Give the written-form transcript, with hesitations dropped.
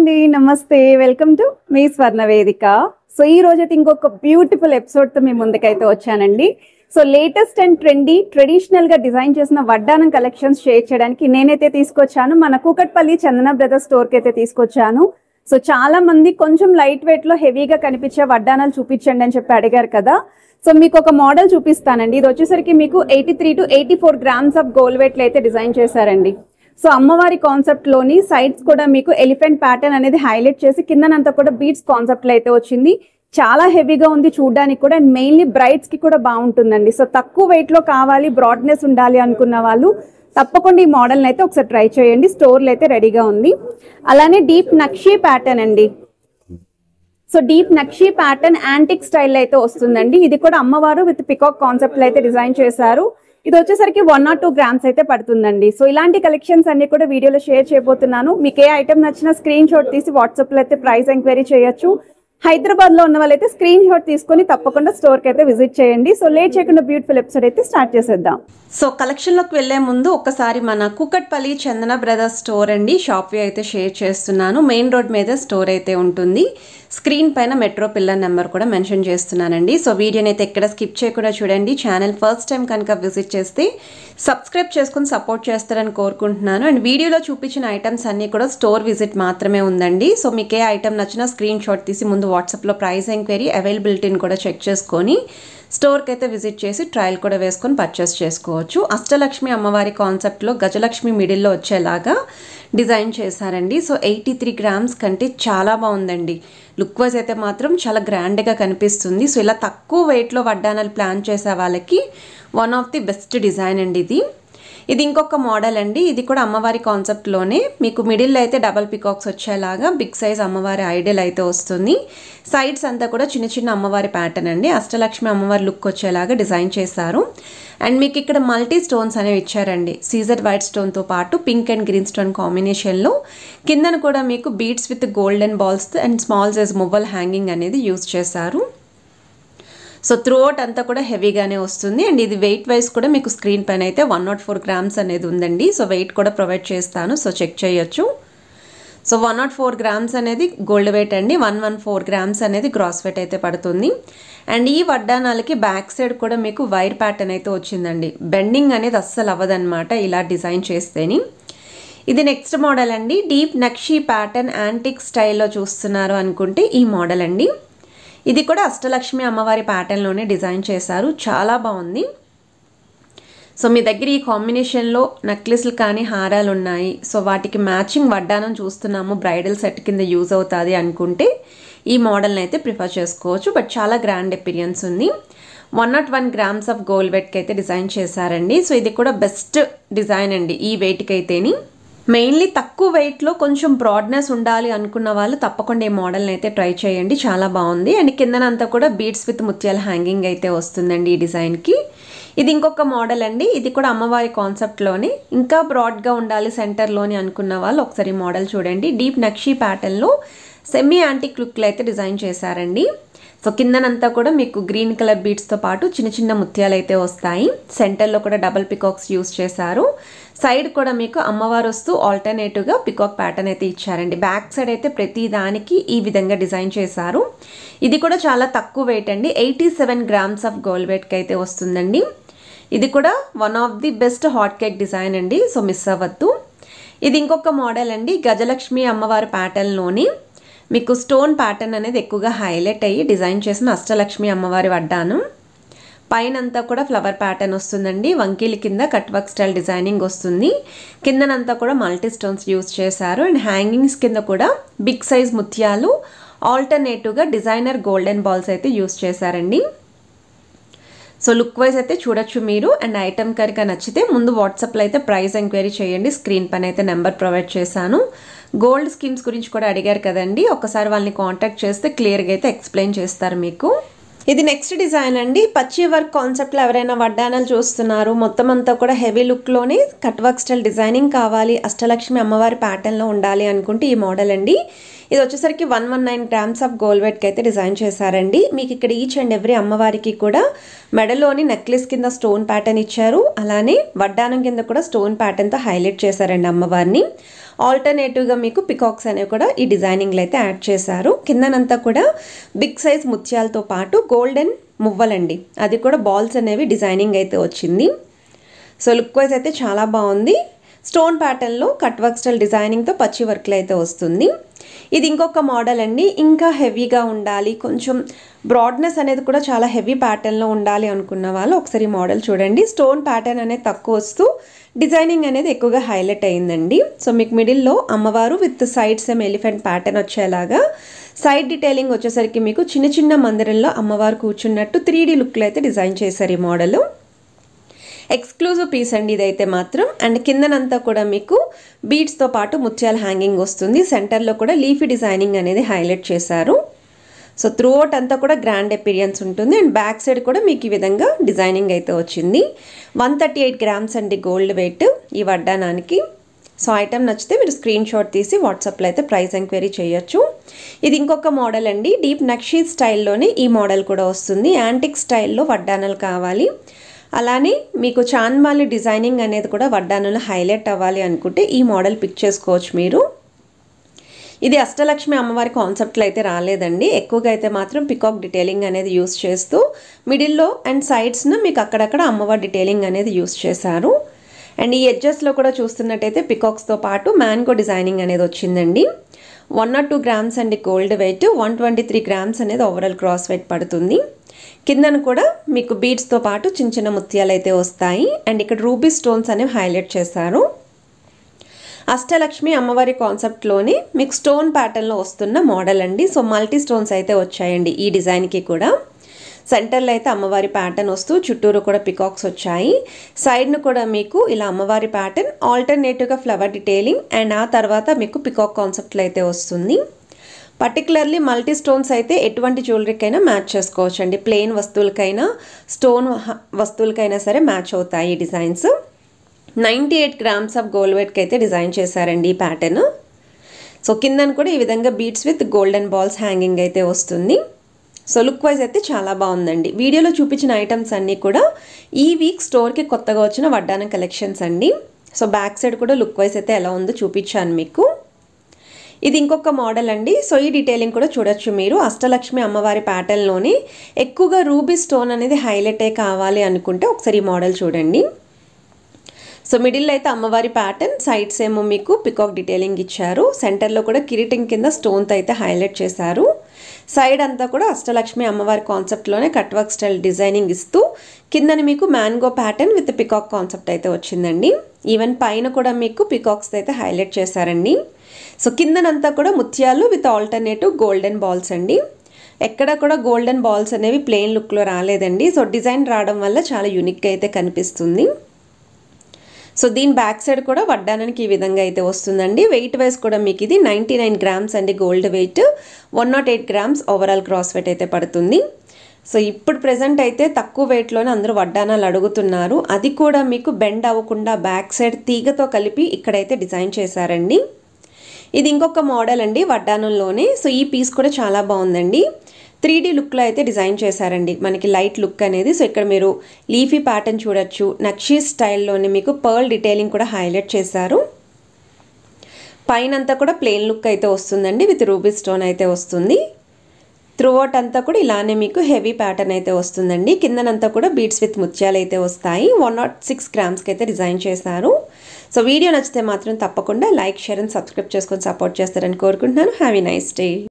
అండి నమస్తే welcome to me స్వర్ణ వేదిక. సో ఈ రోజు అయితే ఇంకొక బ్యూటిఫుల్ ఎపిసోడ్ తో మీ ముందుకైతే వచ్చానండి. So latest and trendy traditional గా డిజైన్ చేసిన వడ్డానం కలెక్షన్స్ షేర్ చేయడానికి నేనైతే తీసుకొచ్చాను. మన కూకట్పల్లి చందన బ్రదర్స్ స్టోర్ కి అయితే తీసుకొచ్చాను. సో చాలా మంది కొంచెం లైట్ వెయిట్ లో హెవీగా కనిపించే వడ్డానాలు చూపించండి అని చెప్పి అడిగారు కదా. సో మీకు ఒక మోడల్ చూపిస్తానండి. ఇది వచ్చేసరికి మీకు 83 to 84 grams of gold weight లో అయితే డిజైన్ చేశారండి. సో అమ్మవారి కాన్సెప్ట్ లోని సైడ్స్ కూడా మీకు ఎలిఫెంట్ ప్యాటర్న్ అనేది హైలైట్ చేసి కిందనంతా కూడా బీడ్స్ కాన్సెప్ట్ లో అయితే వచ్చింది. చాలా హెవీగా ఉంది చూడడానికి కూడా, అండ్ మెయిన్లీ బ్రైడ్స్ కి కూడా బాగుంటుందండి. సో తక్కువ వెయిట్ లో కావాలి, బ్రాడ్నెస్ ఉండాలి అనుకున్న వాళ్ళు తప్పకుండా ఈ మోడల్ అయితే ఒకసారి ట్రై చేయండి. స్టోర్లో అయితే రెడీగా ఉంది. అలానే డీప్ నక్షీ ప్యాటర్న్ అండి. So deep nakshi pattern antique style అయితే వస్తుందండి. ఇది కూడా అమ్మవారు విత్ పికాక్ కాన్సెప్ట్ లో అయితే డిజైన్ చేశారు. ఇది వచ్చేసరికి 1 or 2 గ్రామ్స్ అయితే పడుతుందండి. సో ఇలాంటి కలెక్షన్స్ అన్ని కూడా వీడియోలో షేర్ చేయబోతున్నాను. మీకు ఏ ఐటమ్ నచ్చినా స్క్రీన్ షాట్ తీసి వాట్సాప్ లో అయితే ప్రైస్ ఎంక్వైరీ చేయొచ్చు. హైదరాబాద్ లో ఉన్న వాళ్ళైతే స్క్రీన్ షాట్ తీసుకొని తప్పకుండా స్టోర్ కి అయితే విజిట్ చేయండి. సో లేట్ చేయకుండా బ్యూటిఫుల్ ఎపిసోడ్ అయితే స్టార్ట్ చేసేద్దాం. సో కలెక్షన్ లోకి వెళ్లే ముందు ఒకసారి మన కూకట్పల్లి చందన బ్రదర్స్ స్టోర్ అండి షాప్ అయితే షేర్ చేస్తున్నాను. మెయిన్ రోడ్ మీద స్టోర్ అయితే ఉంటుంది. స్క్రీన్ పైన మెట్రో పిల్లర్ నెంబర్ కూడా మెన్షన్ చేస్తున్నానండి. సో వీడియోని అయితే ఎక్కడ స్కిప్ చేయకుండా చూడండి. ఛానల్ ఫస్ట్ టైం కనుక విజిట్ చేస్తే సబ్స్క్రైబ్ చేసుకుని సపోర్ట్ చేస్తారని కోరుకుంటున్నాను. అండ్ వీడియోలో చూపించిన ఐటమ్స్ అన్నీ కూడా స్టోర్ విజిట్ మాత్రమే ఉందండి. సో మీకు ఏ ఐటమ్ నచ్చినా స్క్రీన్ షాట్ తీసి ముందు వాట్సాప్లో ప్రైస్ ఎంక్వైరీ అవైలబిలిటీని కూడా చెక్ చేసుకొని స్టోర్కి అయితే విజిట్ చేసి ట్రయల్ కూడా వేసుకొని పర్చేస్ చేసుకోవచ్చు. అష్టలక్ష్మి అమ్మవారి కాన్సెప్ట్లో గజలక్ష్మి మిడిల్లో వచ్చేలాగా డిజైన్ చేశారండి. సో 83 గ్రామ్స్ కంటే చాలా బాగుందండి. లుక్ వైజ్ అయితే మాత్రం చాలా గ్రాండ్గా కనిపిస్తుంది. సో ఇలా తక్కువ వెయిట్లో వడ్డానాలు ప్లాన్ చేసే వాళ్ళకి one of the best design అండి ఇది. ఇది ఇంకొక మోడల్ అండి. ఇది కూడా అమ్మవారి కాన్సెప్ట్లోనే మీకు మిడిల్లో అయితే డబల్ పికాక్స్ వచ్చేలాగా బిగ్ సైజ్ అమ్మవారి ఐడల్ అయితే వస్తుంది. సైడ్స్ అంతా కూడా చిన్న చిన్న అమ్మవారి ప్యాటర్న్ అండి. అష్టలక్ష్మి అమ్మవారి లుక్ వచ్చేలాగా డిజైన్ చేశారు. అండ్ మీకు ఇక్కడ మల్టీ స్టోన్స్ అనేవి ఇచ్చారండి. సీజర్ వైట్ స్టోన్తో పాటు పింక్ అండ్ గ్రీన్ స్టోన్ కాంబినేషన్లో కిందను కూడా మీకు beads with golden balls and small size మువ్వల్ హ్యాంగింగ్ అనేది యూజ్ చేశారు. సో త్రూ అవుట్ అంతా కూడా హెవీగానే వస్తుంది. అండ్ ఇది వెయిట్ వైజ్ కూడా మీకు స్క్రీన్ పైన అయితే 104 గ్రామ్స్ అనేది ఉందండి. సో వెయిట్ కూడా ప్రొవైడ్ చేస్తాను, సో చెక్ చేయొచ్చు. సో 104 గ్రామ్స్ అనేది గోల్డ్ వెయిట్ అండి. 114 గ్రామ్స్ అనేది గ్రాస్ వెయిట్ అయితే పడుతుంది. అండ్ ఈ వడ్డానాలకి బ్యాక్ సైడ్ కూడా మీకు వైర్ ప్యాటర్న్ అయితే వచ్చిందండి. బెండింగ్ అనేది అస్సలు అవ్వదన్నమాట ఇలా డిజైన్ చేస్తేని. ఇది నెక్స్ట్ మోడల్ అండి. డీప్ నక్షీ ప్యాటర్న్ యాంటిక్ స్టైల్లో చూస్తున్నారు అనుకుంటే ఈ మోడల్ అండి. ఇది కూడా అష్టలక్ష్మి అమ్మవారి ప్యాటర్న్లోనే డిజైన్ చేశారు. చాలా బాగుంది. సో మీ దగ్గర ఈ కాంబినేషన్లో నెక్లెస్లు కానీ హారాలు ఉన్నాయి, సో వాటికి మ్యాచింగ్ వడ్డానం చూస్తున్నాము, బ్రైడల్ సెట్ కింద యూజ్ అవుతుంది అనుకుంటే ఈ మోడల్ని అయితే ప్రిఫర్ చేసుకోవచ్చు. బట్ చాలా గ్రాండ్ అపిరియన్స్ ఉంది. 101 గ్రామ్స్ ఆఫ్ గోల్డ్ వెయిట్కి అయితే డిజైన్ చేశారండి. సో ఇది కూడా బెస్ట్ డిజైన్ అండి ఈ వెయిట్కి అయితేని. మెయిన్లీ తక్కువ వెయిట్లో కొంచెం బ్రాడ్నెస్ ఉండాలి అనుకున్న వాళ్ళు తప్పకుండా ఈ మోడల్ని అయితే ట్రై చేయండి. చాలా బాగుంది. అండ్ కిందనంతా కూడా బీడ్స్ విత్ ముత్యాల హ్యాంగింగ్ అయితే వస్తుందండి ఈ డిజైన్కి. ఇది ఇంకొక మోడల్ అండి. ఇది కూడా అమ్మవారి కాన్సెప్ట్లోనే ఇంకా బ్రాడ్గా ఉండాలి సెంటర్లోని అనుకున్న వాళ్ళు ఒకసారి మోడల్ చూడండి. డీప్ నక్షీ ప్యాటర్న్లో సెమీ యాంటిక్ లుక్లో అయితే డిజైన్ చేశారండి. సో కిందనంతా కూడా మీకు గ్రీన్ కలర్ బీడ్స్తో పాటు చిన్న చిన్న ముత్యాలు అయితే వస్తాయి. సెంటర్లో కూడా డబల్ పికాక్స్ యూజ్ చేశారు. సైడ్ కూడా మీకు అమ్మవారు వస్తూ ఆల్టర్నేటివ్గా పికాక్ ప్యాటర్న్ అయితే ఇచ్చారండి. బ్యాక్ సైడ్ అయితే ప్రతి దానికి ఈ విధంగా డిజైన్ చేశారు. ఇది కూడా చాలా తక్కువ వెయిట్ అండి. 87 గ్రామ్స్ ఆఫ్ గోల్డ్ వెయిట్కి అయితే వస్తుందండి. ఇది కూడా one of the best hot cake design అండి. సో మిస్ అవ్వద్దు. ఇది ఇంకొక మోడల్ అండి. గజలక్ష్మి అమ్మవారి ప్యాటర్న్లోని మీకు స్టోన్ ప్యాటర్న్ అనేది ఎక్కువగా హైలైట్ అయ్యి డిజైన్ చేసిన అష్టలక్ష్మి అమ్మవారి వడ్డాను. పైన అంతా కూడా ఫ్లవర్ ప్యాటర్న్ వస్తుందండి. వంకీల కింద కట్ వర్క్ స్టైల్ డిజైనింగ్ వస్తుంది. కిందనంతా కూడా మల్టీ స్టోన్స్ యూజ్ చేశారు. అండ్ హ్యాంగింగ్స్ కింద కూడా బిగ్ సైజ్ ముత్యాలు ఆల్టర్నేటివ్గా డిజైనర్ గోల్డెన్ బాల్స్ అయితే యూజ్ చేశారండి. సో లుక్ వైజ్ అయితే చూడొచ్చు మీరు. అండ్ ఐటమ్ కనుక నచ్చితే ముందు వాట్సాప్లో అయితే ప్రైస్ ఎంక్వైరీ చేయండి. స్క్రీన్ పైన అయితే నెంబర్ ప్రొవైడ్ చేశాను. గోల్డ్ స్కీమ్స్ గురించి కూడా అడిగారు కదండి, ఒకసారి వాళ్ళని కాంటాక్ట్ చేస్తే క్లియర్గా అయితే ఎక్స్ప్లెయిన్ చేస్తారు మీకు. ఇది నెక్స్ట్ డిజైన్ అండి. పచ్చి వర్క్ కాన్సెప్ట్లో ఎవరైనా వడ్డానాలు చూస్తున్నారు, మొత్తం అంతా కూడా హెవీ లుక్లోనే కట్ వర్క్ స్టైల్ డిజైనింగ్ కావాలి, అష్టలక్ష్మి అమ్మవారి ప్యాటర్న్లో ఉండాలి అనుకుంటే ఈ మోడల్ అండి. ఇది వచ్చేసరికి 119 గ్రామ్స్ ఆఫ్ గోల్డ్ వెయిట్కి అయితే డిజైన్ చేశారండి. మీకు ఇక్కడ ఈచ్ అండ్ ఎవ్రీ అమ్మవారికి కూడా మెడలోని నెక్లెస్ కింద స్టోన్ ప్యాటర్న్ ఇచ్చారు. అలానే వడ్డానం కింద కూడా స్టోన్ ప్యాటర్న్తో హైలైట్ చేశారండి అమ్మవారిని. ఆల్టర్నేటివ్గా మీకు పికాక్స్ అనేవి కూడా ఈ డిజైనింగ్లో అయితే యాడ్ చేశారు. కిందనంతా కూడా బిగ్ సైజ్ ముత్యాలతో పాటు గోల్డెన్ మువ్వలండి, అది కూడా బాల్స్ అనేవి డిజైనింగ్ అయితే వచ్చింది. సో లుక్ వైజ్ అయితే చాలా బాగుంది. స్టోన్ ప్యాటర్న్లో కట్ వర్క్ స్టైల్ డిజైనింగ్తో పచ్చి వర్క్లు అయితే వస్తుంది. ఇది ఇంకొక మోడల్ అండి. ఇంకా హెవీగా ఉండాలి, కొంచెం బ్రాడ్నెస్ అనేది కూడా చాలా హెవీ ప్యాటర్న్లో ఉండాలి అనుకున్న వాళ్ళు ఒకసారి మోడల్ చూడండి. స్టోన్ ప్యాటర్న్ అనేది తక్కువ వస్తూ డిజైనింగ్ అనేది ఎక్కువగా హైలైట్ అయిందండి. సో మీకు మిడిల్లో అమ్మవారు విత్ సైడ్స్ ఏం ఎలిఫెంట్ ప్యాటర్న్ వచ్చేలాగా, సైడ్ డీటెయిలింగ్ వచ్చేసరికి మీకు చిన్న చిన్న మందిరంలో అమ్మవారు కూర్చున్నట్టు 3D లుక్లో అయితే డిజైన్ చేశారు ఈ మోడల్. ఎక్స్క్లూజివ్ పీస్ అండి ఇదైతే మాత్రం. అండ్ కిందనంతా కూడా మీకు బీడ్స్తో పాటు ముత్యాల హ్యాంగింగ్ వస్తుంది. సెంటర్లో కూడా లీఫీ డిజైనింగ్ అనేది హైలైట్ చేశారు. సో త్రూఅవుట్ అంతా కూడా గ్రాండ్ అపీరియన్స్ ఉంటుంది. అండ్ బ్యాక్ సైడ్ కూడా మీకు ఈ విధంగా డిజైనింగ్ అయితే వచ్చింది. 138 గ్రామ్స్ అండి గోల్డ్ వెయిట్ ఈ వడ్డానానికి. సో ఐటమ్ నచ్చితే మీరు స్క్రీన్ షాట్ తీసి వాట్సాప్లో అయితే ప్రైస్ ఎంక్వైరీ చేయొచ్చు. ఇది ఇంకొక మోడల్ అండి. డీప్ నక్షీ స్టైల్లోనే ఈ మోడల్ కూడా వస్తుంది. యాంటిక్ స్టైల్లో వడ్డానాలు కావాలి, అలానే మీకు చాన్మాలి డిజైనింగ్ అనేది కూడా వడ్డానంలో హైలైట్ అవ్వాలి అనుకుంటే ఈ మోడల్ పిక్ చేసుకోవచ్చు మీరు. ఇది అష్టలక్ష్మి అమ్మవారి కాన్సెప్ట్లో అయితే రాలేదండి. ఎక్కువగా అయితే మాత్రం పికాక్ డీటెయిలింగ్ అనేది యూస్ చేస్తూ మిడిల్లో అండ్ సైడ్స్ను మీకు అక్కడక్కడ అమ్మవారి డీటెయిలింగ్ అనేది యూస్ చేశారు. అండ్ ఈ ఎడ్జెస్లో కూడా చూస్తున్నట్టయితే పికాక్స్తో పాటు మ్యాంగో డిజైనింగ్ అనేది వచ్చిందండి. 102 గ్రామ్స్ అండి గోల్డ్ వెయిట్, 123 గ్రామ్స్ అనేది ఓవరాల్ క్రాస్ వెయిట్ పడుతుంది. కిందను కూడా మీకు బీడ్స్తో పాటు చిన్న చిన్న ముత్యాలు అయితే వస్తాయి. అండ్ ఇక్కడ రూబీ స్టోన్స్ అనేవి హైలైట్ చేశారు. అష్టలక్ష్మి అమ్మవారి కాన్సెప్ట్లోనే మీకు స్టోన్ ప్యాటర్న్లో వస్తున్న మోడల్ అండి. సో మల్టీ స్టోన్స్ అయితే వచ్చాయండి ఈ డిజైన్కి కూడా. సెంటర్లో అయితే అమ్మవారి ప్యాటర్న్ వస్తూ చుట్టూరు కూడా పికాక్స్ వచ్చాయి. సైడ్ను కూడా మీకు ఇలా అమ్మవారి ప్యాటర్న్, ఆల్టర్నేటివ్గా ఫ్లవర్ డీటెయిలింగ్, అండ్ ఆ తర్వాత మీకు పికాక్ కాన్సెప్ట్లో అయితే వస్తుంది. పర్టికులర్లీ మల్టీ స్టోన్స్ అయితే ఎటువంటి జ్యువెలరీకైనా మ్యాచ్ చేసుకోవచ్చు అండి. ప్లెయిన్ వస్తువులకైనా స్టోన్ వస్తువులకైనా సరే మ్యాచ్ అవుతాయి ఈ డిజైన్స్. 98 గ్రామ్స్ ఆఫ్ గోల్డ్ వెయిట్కి అయితే డిజైన్ చేశారండి ఈ ప్యాటర్న్. సో కిందను కూడా ఈ విధంగా beads with golden balls hanging అయితే వస్తుంది. సో లుక్ వైజ్ అయితే చాలా బాగుందండి. వీడియోలో చూపించిన ఐటమ్స్ అన్నీ కూడా ఈ వీక్ స్టోర్కి కొత్తగా వచ్చిన వడ్డానం కలెక్షన్స్ అండి. సో బ్యాక్ సైడ్ కూడా లుక్ వైజ్ అయితే ఎలా ఉందో చూపించాను మీకు. ఇది ఇంకొక మోడల్ అండి. సో ఈ డీటెయిలింగ్ కూడా చూడొచ్చు మీరు. అష్టలక్ష్మి అమ్మవారి ప్యాటర్న్లోనే ఎక్కువగా రూబీ స్టోన్ అనేది హైలైట్ అయ్యి కావాలి అనుకుంటే ఒకసారి ఈ మోడల్ చూడండి. సో మిడిల్ అయితే అమ్మవారి ప్యాటర్న్, సైడ్స్ ఏమో మీకు పికాక్ డీటెయిలింగ్ ఇచ్చారు. సెంటర్లో కూడా కిరీటం కింద స్టోన్తో అయితే హైలైట్ చేశారు. సైడ్ అంతా కూడా అష్టలక్ష్మి అమ్మవారి కాన్సెప్ట్లోనే కట్ వర్క్ స్టైల్ డిజైనింగ్ ఇస్తూ కిందని మీకు mango pattern with peacock concept అయితే వచ్చిందండి. ఈవెన్ పైన కూడా మీకు పికాక్స్ అయితే హైలైట్ చేశారండి. సో కిందనంతా కూడా ముత్యాలు విత్ ఆల్టర్నేటివ్ గోల్డెన్ బాల్స్ అండి. ఎక్కడ కూడా గోల్డెన్ బాల్స్ అనేవి ప్లెయిన్ లుక్లో రాలేదండి. సో డిజైన్ రావడం వల్ల చాలా యూనిక్గా అయితే కనిపిస్తుంది. సో దీని బ్యాక్ సైడ్ కూడా వడ్డానానికి ఈ విధంగా అయితే వస్తుందండి. వెయిట్ వైజ్ కూడా మీకు ఇది 99 గ్రామ్స్ అండి gold weight, 108 grams overall cross wait అయితే పడుతుంది. సో ఇప్పుడు ప్రెజెంట్ అయితే తక్కువ వెయిట్లోనే అందరూ వడ్డానాలు అడుగుతున్నారు. అది కూడా మీకు బెండ్ అవ్వకుండా బ్యాక్ సైడ్ తీగతో కలిపి ఇక్కడైతే డిజైన్ చేశారండి. ఇది ఇంకొక మోడల్ అండి వడ్డానంలోనే. సో ఈ పీస్ కూడా చాలా బాగుందండి. 3D లుక్లో అయితే డిజైన్ చేశారండి, మనకి లైట్ లుక్ అనేది. సో ఇక్కడ మీరు లీఫీ ప్యాటర్న్ చూడొచ్చు. నక్షీ స్టైల్లోనే మీకు పర్ల్ డీటెయిలింగ్ కూడా హైలైట్ చేశారు. పైన అంతా కూడా ప్లెయిన్ లుక్ అయితే వస్తుందండి, విత్ రూబీ స్టోన్ అయితే వస్తుంది. త్రూఅవుట్ అంతా కూడా ఇలానే మీకు హెవీ ప్యాటర్న్ అయితే వస్తుందండి. కిందనంతా కూడా బీడ్స్ విత్ ముత్యాలు అయితే వస్తాయి. 106 గ్రామ్స్కి అయితే డిజైన్ చేశారు. సో వీడియో నచ్చితే మాత్రం తప్పకుండా లైక్, షేర్ అండ్ సబ్స్క్రైబ్ చేసుకొని సపోర్ట్ చేస్తారని కోరుకుంటున్నాను. Have a nice day.